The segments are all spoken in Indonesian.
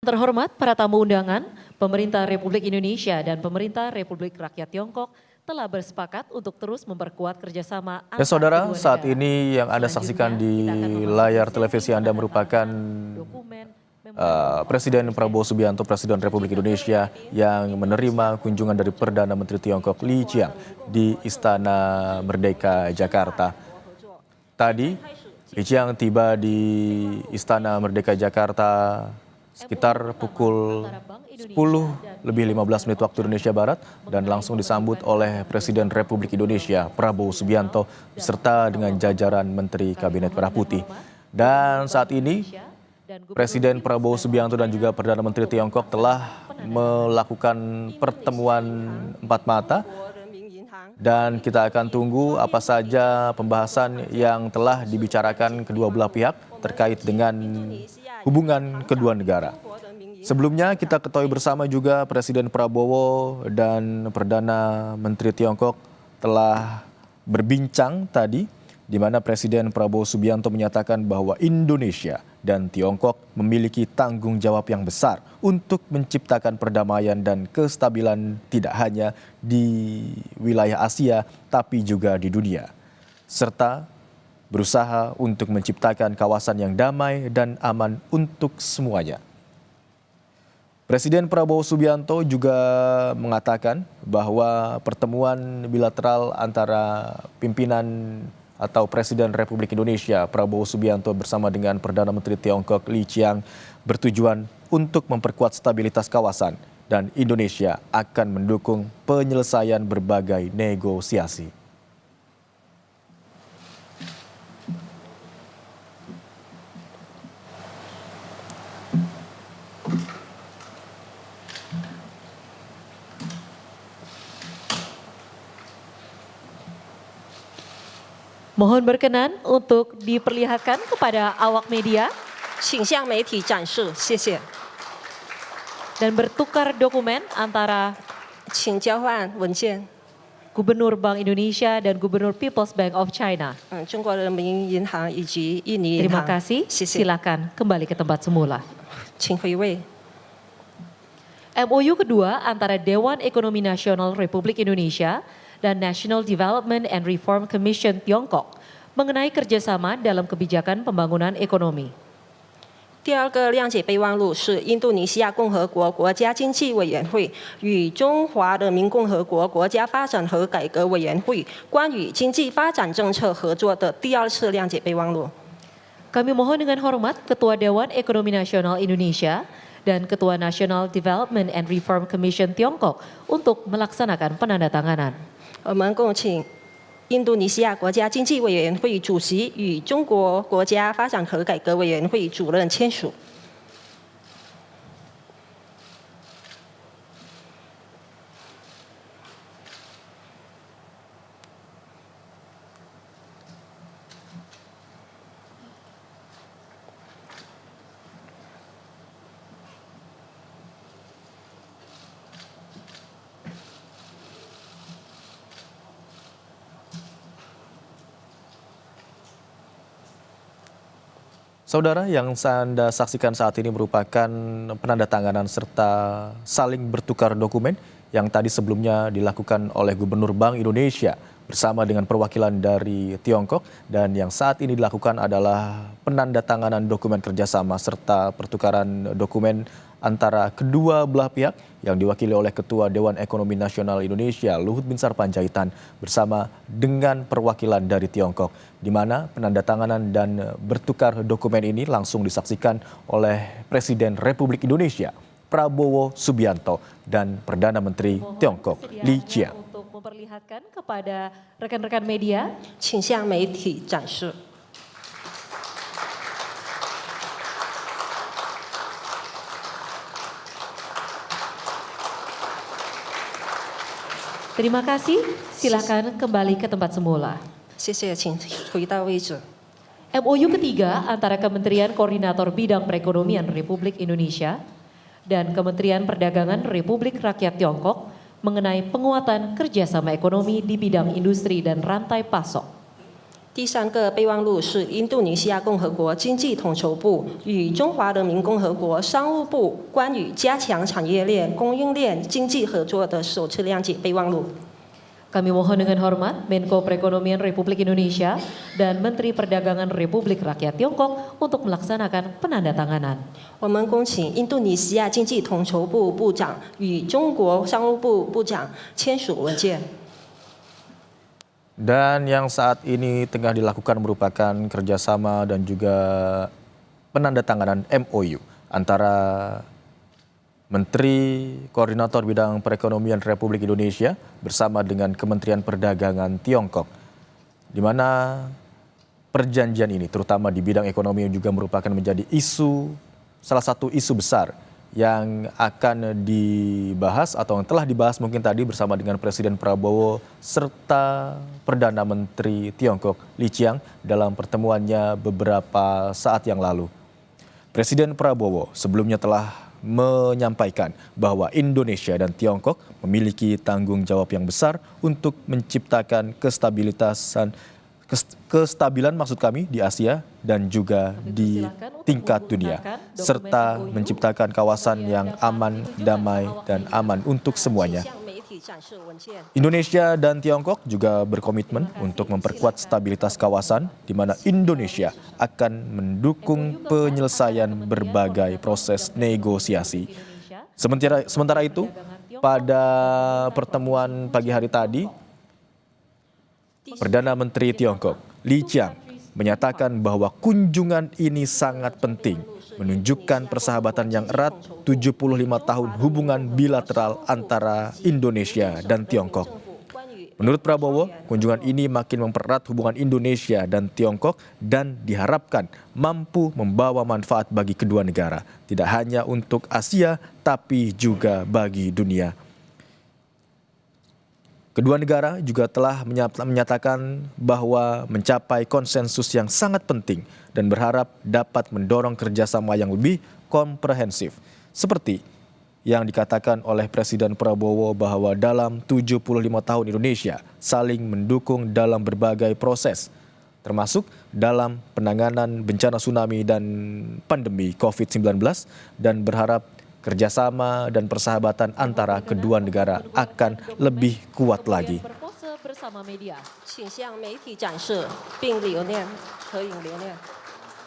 Terhormat para tamu undangan, pemerintah Republik Indonesia dan pemerintah Republik Rakyat Tiongkok telah bersepakat untuk terus memperkuat kerjasama Ya saudara, saat ini yang Anda saksikan di layar televisi Anda merupakan Presiden Prabowo Subianto, Presiden Republik Indonesia yang menerima kunjungan dari Perdana Menteri Tiongkok Li Qiang di Istana Merdeka, Jakarta. Tadi, Li Qiang tiba di Istana Merdeka, Jakarta sekitar pukul 10:15 waktu Indonesia Barat dan langsung disambut oleh Presiden Republik Indonesia Prabowo Subianto beserta dengan jajaran Menteri Kabinet Merah Putih. Dan saat ini Presiden Prabowo Subianto dan juga Perdana Menteri Tiongkok telah melakukan pertemuan empat mata dan kita akan tunggu apa saja pembahasan yang telah dibicarakan kedua belah pihak terkait dengan hubungan kedua negara. Sebelumnya kita ketahui bersama juga Presiden Prabowo dan Perdana Menteri Tiongkok telah berbincang tadi di mana Presiden Prabowo Subianto menyatakan bahwa Indonesia dan Tiongkok memiliki tanggung jawab yang besar untuk menciptakan perdamaian dan kestabilan tidak hanya di wilayah Asia tapi juga di dunia, serta berusaha untuk menciptakan kawasan yang damai dan aman untuk semuanya. Presiden Prabowo Subianto juga mengatakan bahwa pertemuan bilateral antara pimpinan atau Presiden Republik Indonesia Prabowo Subianto bersama dengan Perdana Menteri Tiongkok Li Qiang bertujuan untuk memperkuat stabilitas kawasan dan Indonesia akan mendukung penyelesaian berbagai negosiasi. Mohon berkenan untuk diperlihatkan kepada awak media. 请向媒体展示，谢谢。 Dan bertukar dokumen antara 请交换文件。 Gubernur Bank Indonesia dan Gubernur People's Bank of China. 中国人民银行以及印尼银行。 Terima kasih. Silakan kembali ke tempat semula. 请回位。 MOU kedua antara Dewan Ekonomi Nasional Republik Indonesia dan National Development and Reform Commission Tiongkok mengenai kerjasama dalam kebijakan pembangunan ekonomi. 第二个谅解备忘录是印度尼西亚共和国国家经济委员会与中华人民共和国国家发展和改革委员会关于经济发展政策合作的第二次谅解备忘录。 Kami mohon dengan hormat Ketua Dewan Ekonomi Nasional Indonesia dan Ketua National Development and Reform Commission Tiongkok untuk melaksanakan penandatanganan. 我们恭请印度尼西亚国家经济委员会主席与中国国家发展和改革委员会主任签署。 Saudara, yang Anda saksikan saat ini merupakan penandatanganan serta saling bertukar dokumen yang tadi sebelumnya dilakukan oleh Gubernur Bank Indonesia bersama dengan perwakilan dari Tiongkok, dan yang saat ini dilakukan adalah penandatanganan dokumen kerjasama serta pertukaran dokumen antara kedua belah pihak yang diwakili oleh Ketua Dewan Ekonomi Nasional Indonesia Luhut Binsar Panjaitan bersama dengan perwakilan dari Tiongkok, di mana penandatanganan dan bertukar dokumen ini langsung disaksikan oleh Presiden Republik Indonesia Prabowo Subianto dan Perdana Menteri Tiongkok Li Qiang. Untuk memperlihatkan kepada rekan-rekan media. 请向媒体展示。 Terima kasih. Silakan kembali ke tempat semula. 谢谢，请回到位置。 MOU ketiga antara Kementerian Koordinator Bidang Perekonomian Republik Indonesia dan Kementerian Perdagangan Republik Rakyat Tiongkok mengenai penguatan kerjasama ekonomi di bidang industri dan rantai pasok. 第三个备忘录是印度尼西亚共和国经济统筹部与中华人民共和国商务部关于加强产业链、供应链经济合作的首次谅解备忘录。 Kami mohon dengan hormat Menko Perekonomian Republik Indonesia dan Menteri Perdagangan Republik Rakyat Tiongkok untuk melaksanakan penandatanganan. 我们恭请印度尼西亚经济统筹部部长与中国商务部部长签署文件。 Dan yang saat ini tengah dilakukan merupakan kerjasama dan juga penandatanganan MOU antara Menteri Koordinator Bidang Perekonomian Republik Indonesia bersama dengan Kementerian Perdagangan Tiongkok, di mana perjanjian ini terutama di bidang ekonomi juga merupakan menjadi salah satu isu besar yang akan dibahas atau yang telah dibahas mungkin tadi bersama dengan Presiden Prabowo serta Perdana Menteri Tiongkok Li Qiang dalam pertemuannya beberapa saat yang lalu. Presiden Prabowo sebelumnya telah menyampaikan bahwa Indonesia dan Tiongkok memiliki tanggung jawab yang besar untuk menciptakan kestabilan maksud kami di Asia dan juga di tingkat dunia, serta menciptakan kawasan yang aman, damai, dan aman untuk semuanya. Indonesia dan Tiongkok juga berkomitmen untuk memperkuat stabilitas kawasan, di mana Indonesia akan mendukung penyelesaian berbagai proses negosiasi. Sementara itu, pada pertemuan pagi hari tadi, Perdana Menteri Tiongkok Li Qiang menyatakan bahwa kunjungan ini sangat penting, menunjukkan persahabatan yang erat 75 tahun hubungan bilateral antara Indonesia dan Tiongkok. Menurut Prabowo, kunjungan ini makin mempererat hubungan Indonesia dan Tiongkok dan diharapkan mampu membawa manfaat bagi kedua negara, tidak hanya untuk Asia tapi juga bagi dunia. Kedua negara juga telah menyatakan bahwa mencapai konsensus yang sangat penting dan berharap dapat mendorong kerjasama yang lebih komprehensif. Seperti yang dikatakan oleh Presiden Prabowo bahwa dalam 75 tahun Indonesia saling mendukung dalam berbagai proses, termasuk dalam penanganan bencana tsunami dan pandemi COVID-19 dan berharap kerjasama dan persahabatan antara kedua negara akan lebih kuat lagi.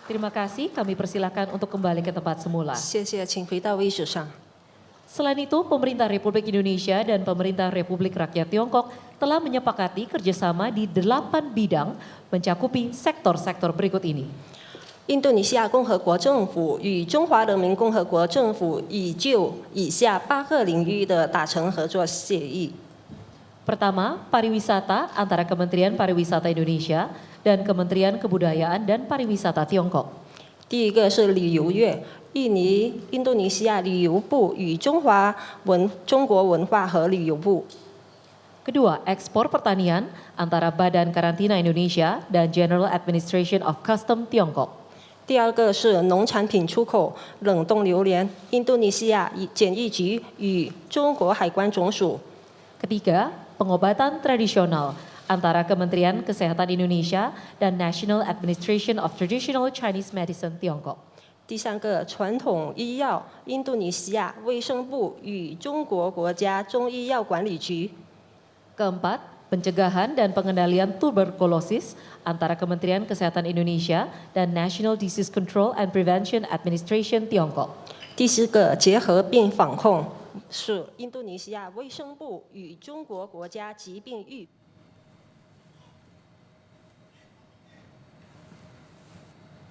Terima kasih, kami persilakan untuk kembali ke tempat semula. Selain itu, pemerintah Republik Indonesia dan pemerintah Republik Rakyat Tiongkok telah menyepakati kerjasama di 8 bidang mencakupi sektor-sektor berikut ini. 印度尼西亚共和国政府与中华人民共和国政府已就以下8个领域的达成合作协议。 Pertama, pariwisata antara Kementerian Pariwisata Indonesia dan Kementerian Kebudayaan dan Pariwisata Tiongkok. 第一个是旅游业，印度尼西亚旅游部与中国文化和旅游部。 Kedua, ekspor pertanian antara Badan Karantina Indonesia dan General Administration of Custom Tiongkok. 第二个是农产品出口冷冻榴莲，印度尼西亚检疫局与中国海关总署。 Ketiga, pengobatan tradisional antara Kementerian Kesehatan Indonesia dan National Administration of Traditional Chinese Medicine Tiongkok. 第三个传统医药，印度尼西亚卫生部与中国国家中医药管理局。 Keempat, pencegahan dan pengendalian tuberkulosis antara Kementerian Kesehatan Indonesia dan National Disease Control and Prevention Administration Tiongkok. 第四个结核病防控是印度尼西亚卫生部与中国国家疾病预。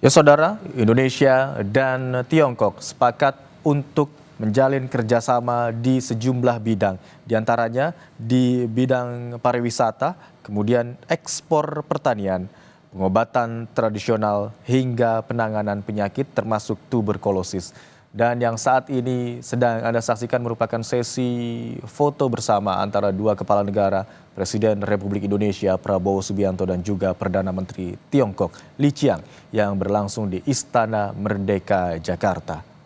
Ya saudara, Indonesia dan Tiongkok sepakat untuk menjalin kerjasama di sejumlah bidang, diantaranya di bidang pariwisata, kemudian ekspor pertanian, pengobatan tradisional, hingga penanganan penyakit termasuk tuberkulosis. Dan yang saat ini sedang Anda saksikan merupakan sesi foto bersama antara dua kepala negara, Presiden Republik Indonesia Prabowo Subianto dan juga Perdana Menteri Tiongkok Li Qiang yang berlangsung di Istana Merdeka, Jakarta.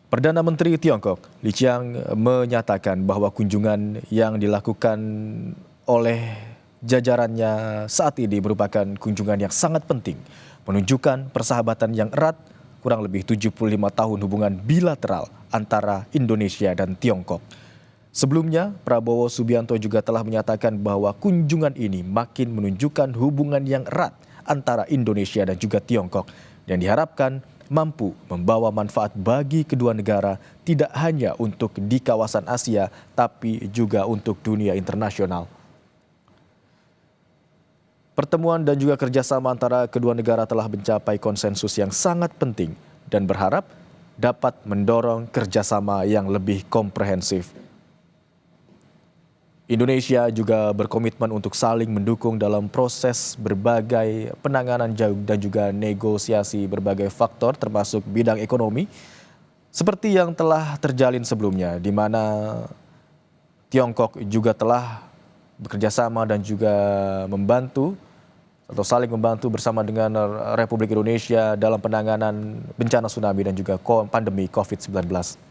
Perdana Menteri Tiongkok, Li Qiang, menyatakan bahwa kunjungan yang dilakukan oleh jajarannya saat ini merupakan kunjungan yang sangat penting, menunjukkan persahabatan yang erat kurang lebih 75 tahun hubungan bilateral antara Indonesia dan Tiongkok. Sebelumnya, Prabowo Subianto juga telah menyatakan bahwa kunjungan ini makin menunjukkan hubungan yang erat antara Indonesia dan juga Tiongkok dan diharapkan mampu membawa manfaat bagi kedua negara tidak hanya untuk di kawasan Asia tapi juga untuk dunia internasional. Pertemuan dan juga kerjasama antara kedua negara telah mencapai konsensus yang sangat penting dan berharap dapat mendorong kerjasama yang lebih komprehensif. Indonesia juga berkomitmen untuk saling mendukung dalam proses berbagai penanganan dan juga negosiasi berbagai faktor termasuk bidang ekonomi seperti yang telah terjalin sebelumnya di mana Tiongkok juga telah bekerjasama dan juga membantu atau saling membantu bersama dengan Republik Indonesia dalam penanganan bencana tsunami dan juga pandemi COVID-19.